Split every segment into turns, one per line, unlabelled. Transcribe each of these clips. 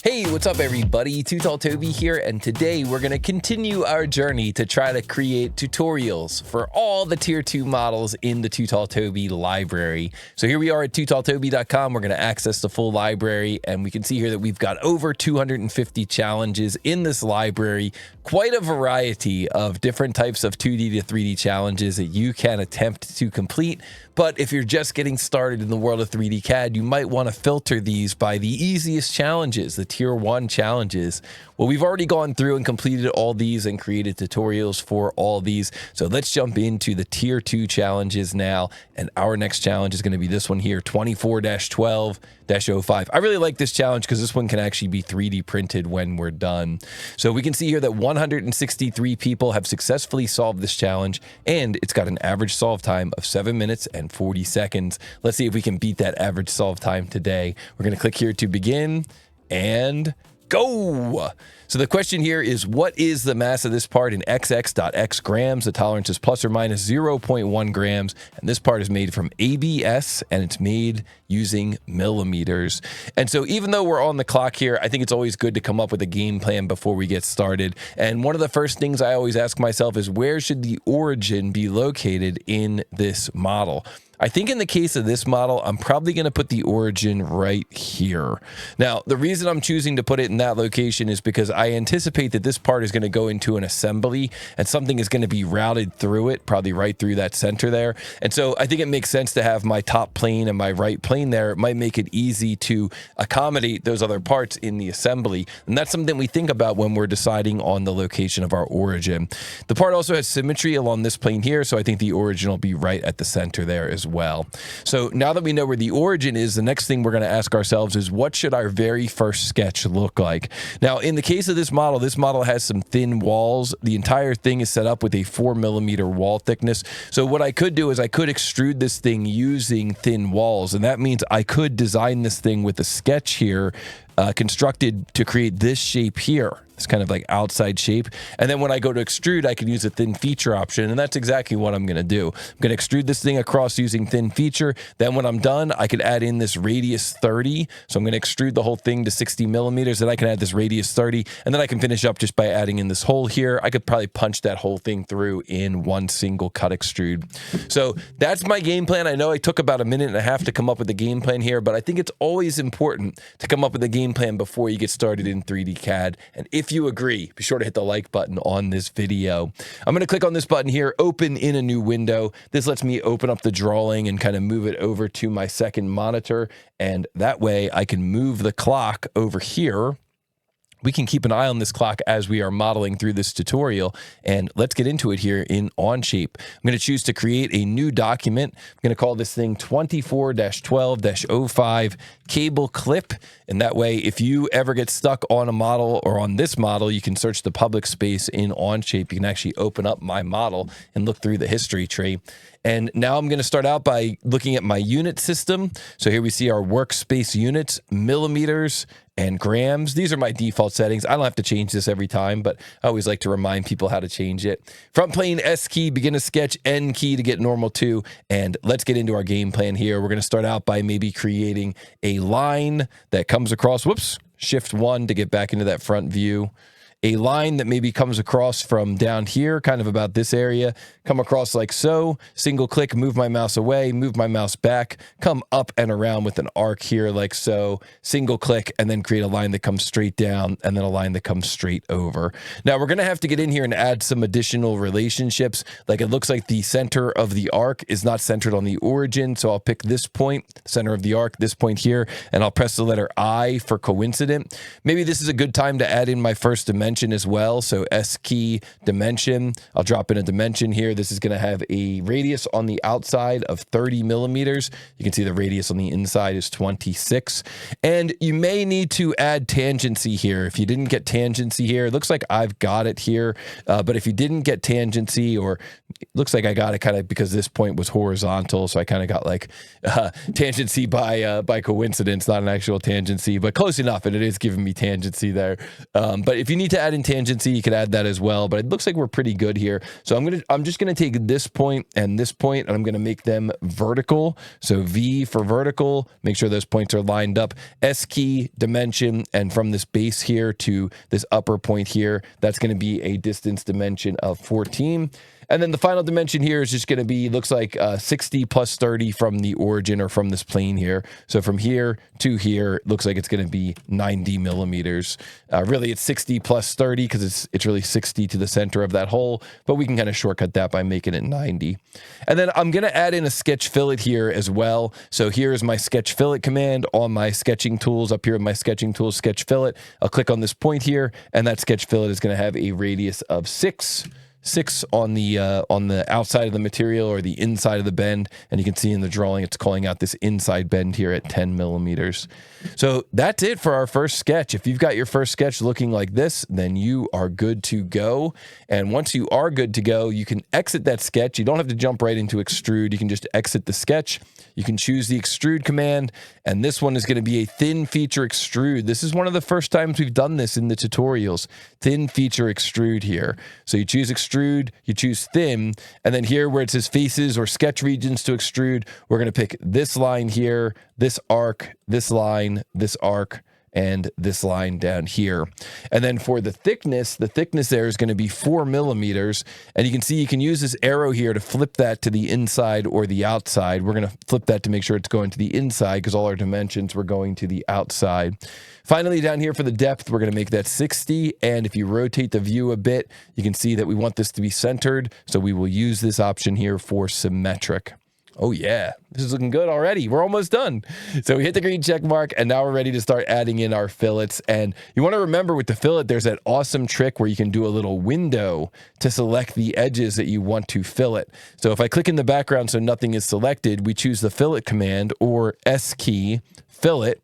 Hey, what's up everybody? TooTallToby here, and today we're going to continue our journey to try to create tutorials for all the tier 2 models in the TooTallToby library. So here we are at TooTallToby.com. We're going to access the full library, and we can see here that we've got over 250 challenges in this library. Quite a variety of different types of 2D to 3D challenges that you can attempt to complete. But if you're just getting started in the world of 3D CAD, you might want to filter these by the easiest challenges, the tier 1 challenges. Well, we've already gone through and completed all these and created tutorials for all these. So let's jump into the tier 2 challenges now. And our next challenge is going to be this one here, 24-12-05. I really like this challenge because this one can actually be 3D printed when we're done. So we can see here that 163 people have successfully solved this challenge, and it's got an average solve time of 7 minutes and 40 seconds. Let's see if we can beat that average solve time today. We're going to click here to begin and go. So the question here is, what is the mass of this part in xx.x grams? The tolerance is plus or minus 0.1 grams, and this part is made from ABS, and it's made using millimeters. And so even though we're on the clock here, I think it's always good to come up with a game plan before we get started. And one of the first things I always ask myself is, where should the origin be located in this model? I think in the case of this model, I'm probably going to put the origin right here. Now, the reason I'm choosing to put it in that location is because I anticipate that this part is going to go into an assembly and something is going to be routed through it, probably right through that center there. And so I think it makes sense to have my top plane and my right plane there. It might make it easy to accommodate those other parts in the assembly. And that's something we think about when we're deciding on the location of our origin. The part also has symmetry along this plane here, so I think the origin will be right at the center there as well. So now that we know where the origin is, the next thing we're going to ask ourselves is, what should our very first sketch look like? Now, in the case of this model has some thin walls. The entire thing is set up with a 4mm wall thickness. So what I could do is I could extrude this thing using thin walls, and that means I could design this thing with a sketch here constructed to create this shape here. It's kind of like outside shape. And then when I go to extrude, I can use a thin feature option. And that's exactly what I'm going to do. I'm going to extrude this thing across using thin feature. Then when I'm done, I could add in this radius 30. So I'm going to extrude the whole thing to 60 millimeters. Then I can add this radius 30. And then I can finish up just by adding in this hole here. I could probably punch that whole thing through in one single cut extrude. So that's my game plan. I know I took about 1.5 minutes to come up with a game plan here, but I think it's always important to come up with a game plan before you get started in 3D CAD. And if you agree, be sure to hit the like button on this video. I'm going to click on this button here, open in a new window. This lets me open up the drawing and kind of move it over to my second monitor. And that way I can move the clock over here. We can keep an eye on this clock as we are modeling through this tutorial, and let's get into it here in Onshape. I'm going to choose to create a new document. I'm going to call this thing 24-12-05 cable clip, and that way if you ever get stuck on a model or on this model, you can search the public space in Onshape. You can actually open up my model and look through the history tree. And now I'm going to start out by looking at my unit system. So here we see our workspace units, millimeters, and grams. These are my default settings. I don't have to change this every time, but I always like to remind people how to change it. Front plane, S key, begin a sketch, N key to get normal to. And let's get into our game plan here. We're going to start out by maybe creating a line that comes across, Shift 1 to get back into that front view. A line that maybe comes across from down here, kind of about this area, come across like so, single click, move my mouse away, move my mouse back, come up and around with an arc here like so, single click, and then create a line that comes straight down, and then a line that comes straight over. Now we're going to have to get in here and add some additional relationships. Like it looks like the center of the arc is not centered on the origin, so I'll pick this point, center of the arc, this point here, and I'll press the letter I for coincident. Maybe this is a good time to add in my first dimension as well. So S key dimension, I'll drop in a dimension here. This is going to have a radius on the outside of 30 millimeters. You can see the radius on the inside is 26. And you may need to add tangency here. If you didn't get tangency here, it looks like I've got it here. But if you didn't get tangency, or it looks like I got it kind of because this point was horizontal, so I kind of got like tangency by coincidence, not an actual tangency, but close enough, and it is giving me tangency there. But if you need to to add in tangency, you could add that as well, but it looks like we're pretty good here. So I'm just gonna take this point and this point, and I'm gonna make them vertical. So V for vertical, make sure those points are lined up. S key, dimension, and from this base here to this upper point here, that's gonna be a distance dimension of 14. And then the final dimension here is just going to be, looks like 60 plus 30 from the origin or from this plane here. So from here to here, looks like it's going to be 90 millimeters. Really, it's 60 plus 30 because it's really 60 to the center of that hole, but we can kind of shortcut that by making it 90. And then I'm going to add in a sketch fillet here as well. So here is my sketch fillet command on my sketching tools. Up here in my sketching tools, sketch fillet. I'll click on this point here, and that sketch fillet is going to have a radius of 6 on the outside of the material or the inside of the bend, and you can see in the drawing it's calling out this inside bend here at 10 millimeters. So that's it for our first sketch. If you've got your first sketch looking like this, then you are good to go. And once you are good to go, you can exit that sketch. You don't have to jump right into extrude. You can just exit the sketch. You can choose the extrude command, and this one is going to be a thin feature extrude. This is one of the first times we've done this in the tutorials. Thin feature extrude here. So you choose extrude, you choose thin, and then here where it says faces or sketch regions to extrude, we're going to pick this line here, this arc, this line, this arc, and this line down here. And then for the thickness there is going to be 4 millimeters. And you can see you can use this arrow here to flip that to the inside or the outside. We're going to flip that to make sure it's going to the inside because all our dimensions were going to the outside. Finally, down here for the depth, we're going to make that 60. And if you rotate the view a bit, you can see that we want this to be centered. So we will use this option here for symmetric. Oh yeah, this is looking good already. We're almost done. So we hit the green check mark, and now we're ready to start adding in our fillets. And you want to remember with the fillet, there's that awesome trick where you can do a little window to select the edges that you want to fillet. So if I click in the background so nothing is selected, we choose the fillet command or S key, fillet.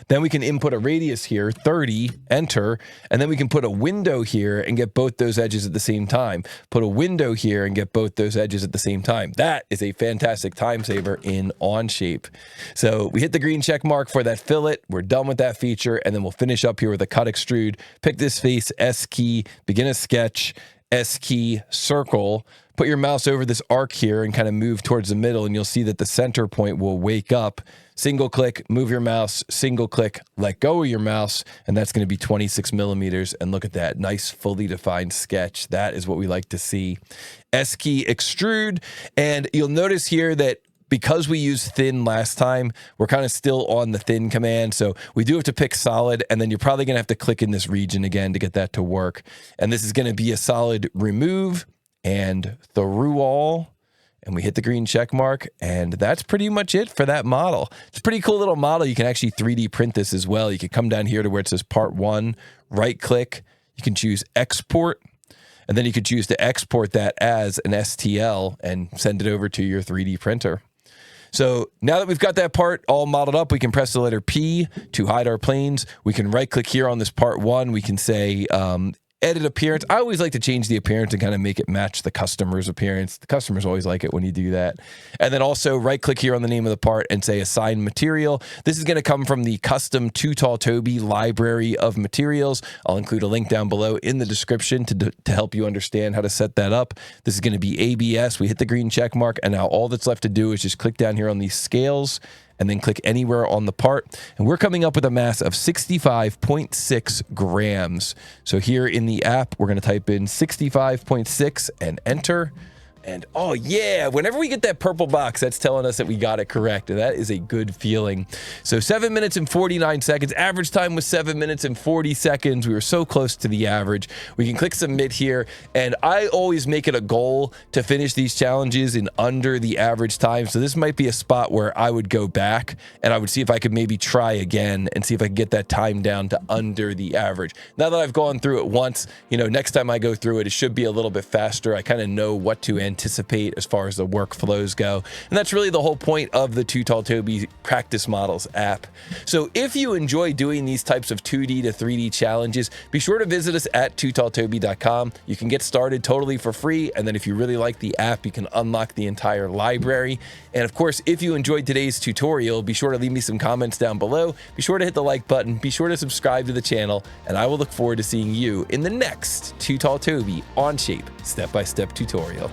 Then we can input a radius here, 30, enter, and then we can put a window here and get both those edges at the same time. Put a window here and get both those edges at the same time. That is a fantastic time saver in Onshape. So we hit the green check mark for that fillet. We're done with that feature, and then we'll finish up here with a cut extrude. Pick this face, S key, begin a sketch, S key, circle. Put your mouse over this arc here and kind of move towards the middle, and you'll see that the center point will wake up. Single click, move your mouse, single click, let go of your mouse, and that's going to be 26 millimeters. And look at that, nice fully defined sketch. That is what we like to see. S key, extrude, and you'll notice here that because we used thin last time, we're kind of still on the thin command. So we do have to pick solid, and then you're probably going to have to click in this region again to get that to work. And this is going to be a solid remove and through all. And we hit the green check mark, and that's pretty much it for that model. It's a pretty cool little model. You can actually 3D print this as well. You can come down here to where it says part 1, right click. You can choose export, and then you could choose to export that as an STL and send it over to your 3D printer. So now that we've got that part all modeled up, we can press the letter P to hide our planes. We can right click here on this part 1. We can say edit appearance. I always like to change the appearance and kind of make it match the customer's appearance. The customers always like it when you do that. And then also right click here on the name of the part and say assign material. This is going to come from the custom TooTallToby library of materials. I'll include a link down below in the description to help you understand how to set that up. This is going to be ABS. We hit the green check mark, and now all that's left to do is just click down here on these scales and then click anywhere on the part. And we're coming up with a mass of 65.6 grams. So here in the app, we're gonna type in 65.6 and enter. And oh yeah, whenever we get that purple box, that's telling us that we got it correct. And that is a good feeling. So 7 minutes and 49 seconds. Average time was 7 minutes and 40 seconds. We were so close to the average. We can click submit here. And I always make it a goal to finish these challenges in under the average time. So this might be a spot where I would go back and I would see if I could maybe try again and see if I could get that time down to under the average. Now that I've gone through it once, you know, next time I go through it, it should be a little bit faster. I kind of know what to anticipate as far as the workflows go. And that's really the whole point of the TooTallToby Practice Models app. So if you enjoy doing these types of 2D to 3D challenges, be sure to visit us at TooTallToby.com. You can get started totally for free. And then if you really like the app, you can unlock the entire library. And of course, if you enjoyed today's tutorial, be sure to leave me some comments down below. Be sure to hit the like button. Be sure to subscribe to the channel. And I will look forward to seeing you in the next TooTallToby Onshape step-by-step tutorial.